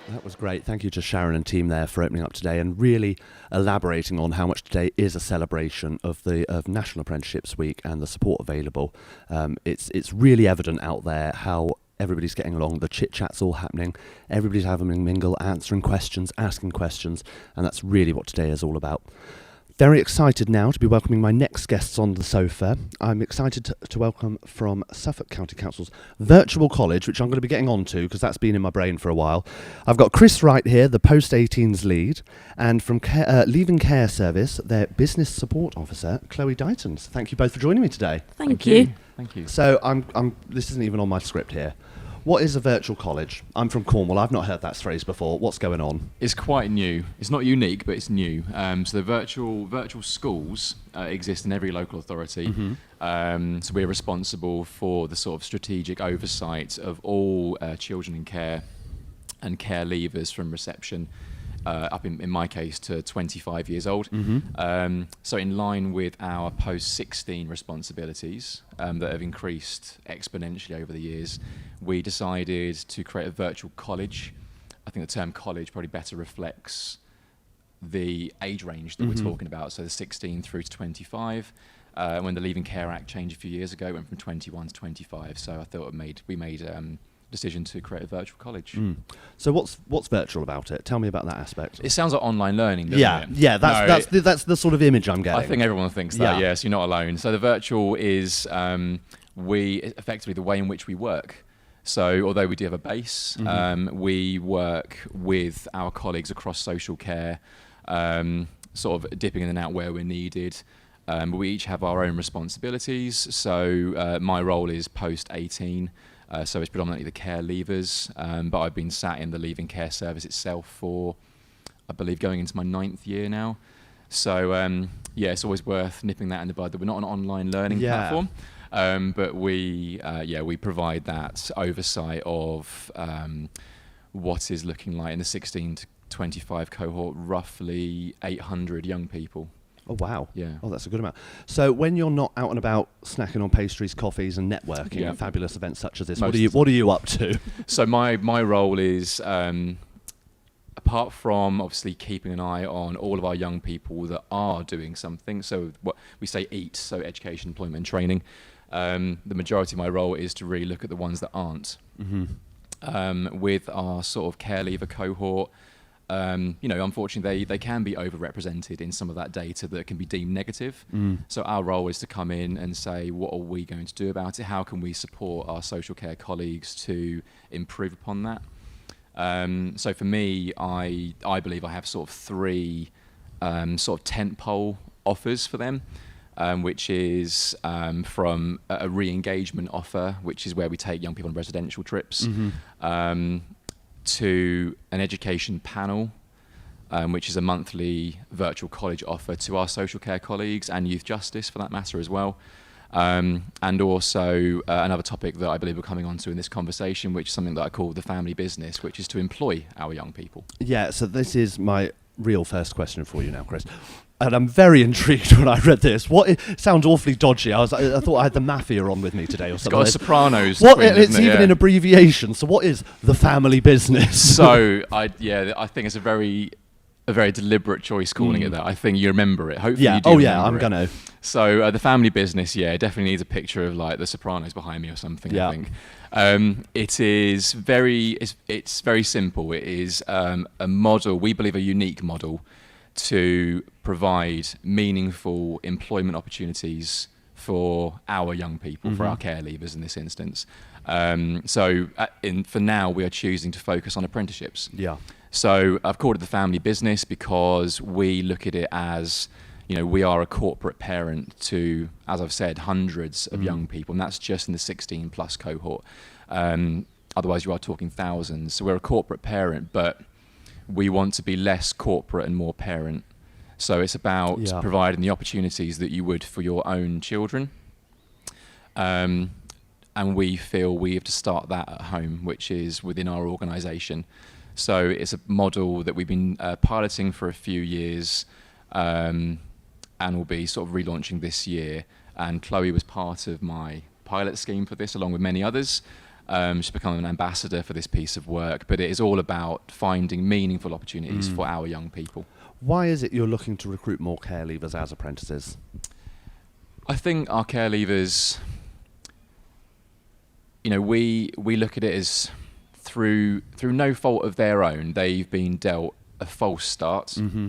That was great. Thank you to Sharon and team there for opening up today and really elaborating on how much today is a celebration of National Apprenticeships Week and the support available. It's really evident out there how everybody's getting along. The chit chat's all happening. Everybody's having a mingle, answering questions, asking questions, and that's really what today is all about. Very excited now to be welcoming my next guests on the sofa. I'm excited to welcome from Suffolk County Council's Virtual College, which I'm going to be getting on to because that's been in my brain for a while. I've got Chris Wright here, the Post-18s lead, and from Leaving Care Service, their Business Support Officer, Chloe Dighton. Thank you both for joining me today. Thank you. Thank you. So this isn't even on my script here. What is a virtual college? I'm from Cornwall. I've not heard that phrase before. What's going on? It's quite new. It's not unique, but it's new. So the virtual schools exist in every local authority. Mm-hmm. So we're responsible for the sort of strategic oversight of all children in care and care leavers from reception up in my case to 25 years old. Mm-hmm. So in line with our post-16 responsibilities that have increased exponentially over the years, we decided to create a virtual college. I think the term college probably better reflects the age range that we're talking about, so the 16 through to 25. When the Leaving Care Act changed a few years ago, it went from 21 to 25, so I thought we made decision to create a virtual college. So what's virtual about it? Tell me about that aspect. It sounds like online learning, doesn't it? Yeah, that's the sort of image I'm getting. I think everyone thinks that, yes, you're not alone. So the virtual is effectively the way in which we work. So although we do have a base, we work with our colleagues across social care, sort of dipping in and out where we're needed. But we each have our own responsibilities. So my role is post-18. So it's predominantly the care leavers, but I've been sat in the Leaving Care Service itself for, I believe, going into my 9th year now. So it's always worth nipping that in the bud that we're not an online learning platform, but we provide that oversight of what is looking like in the 16 to 25 cohort, roughly 800 young people. Oh, wow. Yeah. Oh, that's a good amount. So when you're not out and about snacking on pastries, coffees and networking at fabulous events such as this, what are you up to? So my role is, apart from obviously keeping an eye on all of our young people that are doing something, so what we say EAT, so education, employment and training, the majority of my role is to really look at the ones that aren't. Mm-hmm. With our sort of care leaver cohort, unfortunately, they can be overrepresented in some of that data that can be deemed negative. So our role is to come in and say, what are we going to do about it? How can we support our social care colleagues to improve upon that? So for me, I believe I have sort of 3 sort of tentpole offers for them, which is from a re-engagement offer, which is where we take young people on residential trips, to an education panel, which is a monthly virtual college offer to our social care colleagues and youth justice for that matter as well. And also another topic that I believe we're coming onto in this conversation, which is something that I call the family business, which is to employ our young people. Yeah, so this is my real first question for you now, Chris. And I'm very intrigued when I read this. It sounds awfully dodgy. I thought I had the mafia on with me today or something. It's got a Sopranos. It's even in abbreviation. So what is the family business? So I think it's a very deliberate choice calling it that. I think you remember it. Hopefully you do. I'm gonna. So the family business, definitely needs a picture of like the Sopranos behind me or something. I think it is it's very simple. It is a model. We believe a unique model to provide meaningful employment opportunities for our young people, for our care leavers in this instance. For now, we are choosing to focus on apprenticeships. Yeah. So I've called it the family business because we look at it as, we are a corporate parent to, as I've said, hundreds of young people, and that's just in the 16 plus cohort. Otherwise, you are talking thousands. So we're a corporate parent, but we want to be less corporate and more parent. So it's about providing the opportunities that you would for your own children. And we feel we have to start that at home, which is within our organisation. So it's a model that we've been piloting for a few years and will be sort of relaunching this year. And Chloe was part of my pilot scheme for this, along with many others. she's become an ambassador for this piece of work, but it is all about finding meaningful opportunities for our young people. Why is it you're looking to recruit more care leavers as apprentices? I think our care leavers, we look at it as through no fault of their own, they've been dealt a false start. Mm-hmm.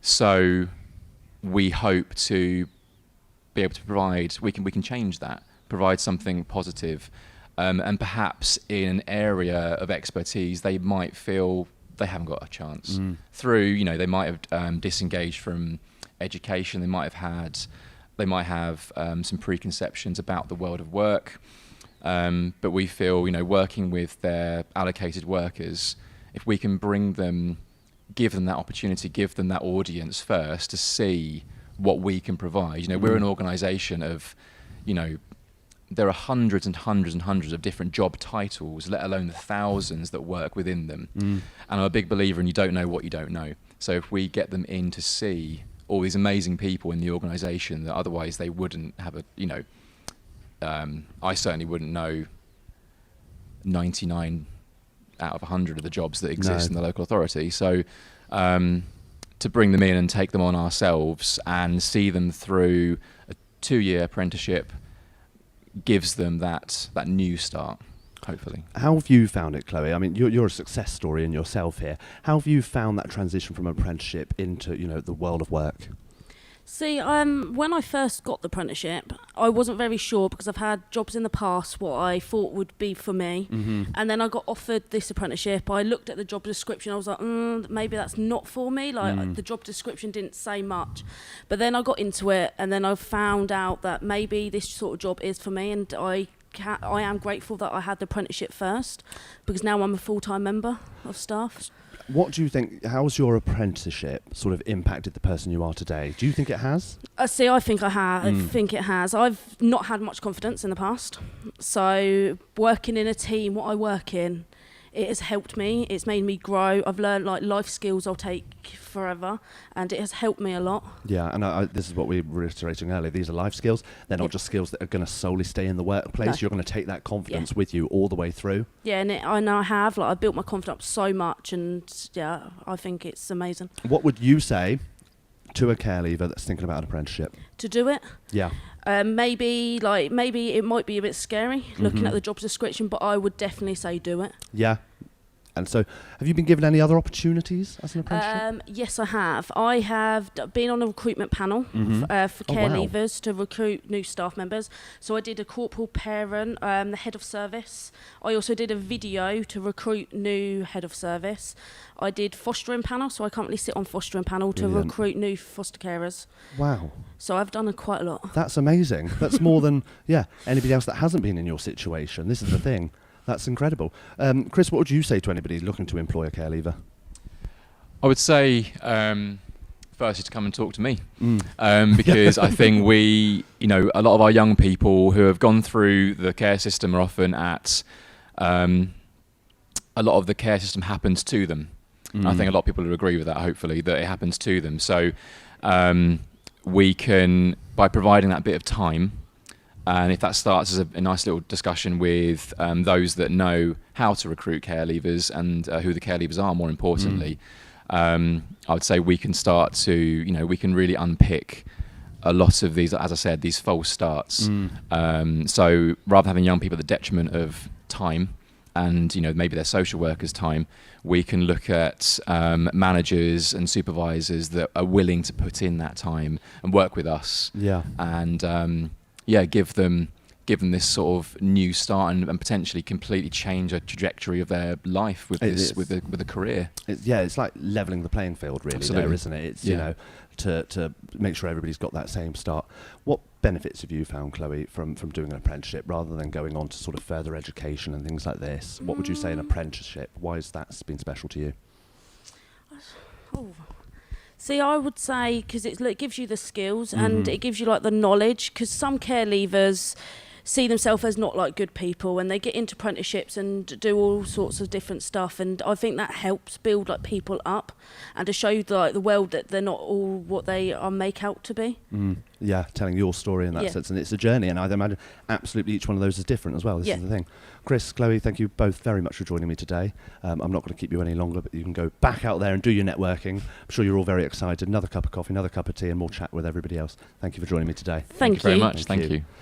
So we hope to be able to provide, we can change that, provide something positive, and perhaps in an area of expertise they might feel they haven't got a chance. Through, they might have disengaged from education, they might have some preconceptions about the world of work, but we feel, working with their allocated workers, if we can give them that opportunity, give them that audience first to see what we can provide. We're an organisation of, there are hundreds and hundreds and hundreds of different job titles, let alone the thousands that work within them. And I'm a big believer in you don't know what you don't know. So if we get them in to see all these amazing people in the organisation that otherwise they wouldn't have I certainly wouldn't know 99 out of 100 of the jobs that exist in the local authority. So to bring them in and take them on ourselves and see them through a 2-year apprenticeship gives them that new start, hopefully. How have you found it, Chloe? I mean, you're a success story in yourself here. How have you found that transition from apprenticeship into, the world of work? See, when I first got the apprenticeship, I wasn't very sure because I've had jobs in the past what I thought would be for me. And then I got offered this apprenticeship. I looked at the job description. I was like, maybe that's not for me. The job description didn't say much. But then I got into it, and then I found out that maybe this sort of job is for me, and I am grateful that I had the apprenticeship first, because now I'm a full-time member of staff. What do you think, how's your apprenticeship sort of impacted the person you are today? Do you think it has? I think I have. I think it has. I've not had much confidence in the past. So working in a team, what I work in, it has helped me. It's made me grow. I've learned life skills I'll take forever, and it has helped me a lot. Yeah, and this is what we were reiterating earlier. These are life skills. They're not just skills that are going to solely stay in the workplace. No. You're going to take that confidence with you all the way through. Yeah, and I know I have. I built my confidence so much, and yeah, I think it's amazing. What would you say to a care leaver that's thinking about an apprenticeship? To do it? Yeah. Maybe it might be a bit scary looking at the job description, but I would definitely say do it. Yeah. And so, have you been given any other opportunities as an apprenticeship? Yes, I have. I have been on a recruitment panel for care leavers to recruit new staff members. So I did a corporal parent, the head of service. I also did a video to recruit new head of service. I did fostering panel, so I currently sit on fostering panel to recruit new foster carers. Wow. So I've done quite a lot. That's amazing. That's more than anybody else that hasn't been in your situation. This is the thing. That's incredible. Chris, what would you say to anybody looking to employ a care leaver? I would say, firstly, to come and talk to me, because I think a lot of our young people who have gone through the care system are often at, a lot of the care system happens to them. I think a lot of people would agree with that, hopefully, that it happens to them. So we can, by providing that bit of time, and if that starts as a nice little discussion with those that know how to recruit care leavers and who the care leavers are, more importantly, I would say we can start to, we can really unpick a lot of these, as I said, these false starts. So rather than having young people at the detriment of time and, maybe their social workers' time, we can look at managers and supervisors that are willing to put in that time and work with us. Yeah. And, give them this sort of new start and potentially completely change a trajectory of their life with a career. It's like leveling the playing field, really. Absolutely. There, isn't it? It's to make sure everybody's got that same start. What benefits have you found, Chloe, from doing an apprenticeship rather than going on to sort of further education and things like this? What would you say an apprenticeship? Why has that been special to you? See, I would say because it gives you the skills and it gives you the knowledge, because some care leavers, see themselves as not like good people, and they get into apprenticeships and do all sorts of different stuff. And I think that helps build like people up and to show like the world that they're not all what they are make out to be. Yeah, telling your story in that sense, and it's a journey, and I'd imagine absolutely each one of those is different as well. This is the thing. Chris, Chloe, thank you both very much for joining me today. I'm not going to keep you any longer, but you can go back out there and do your networking. I'm sure you're all very excited. Another cup of coffee, another cup of tea, and more chat with everybody else. Thank you for joining me today. Thank you very much. Thank you.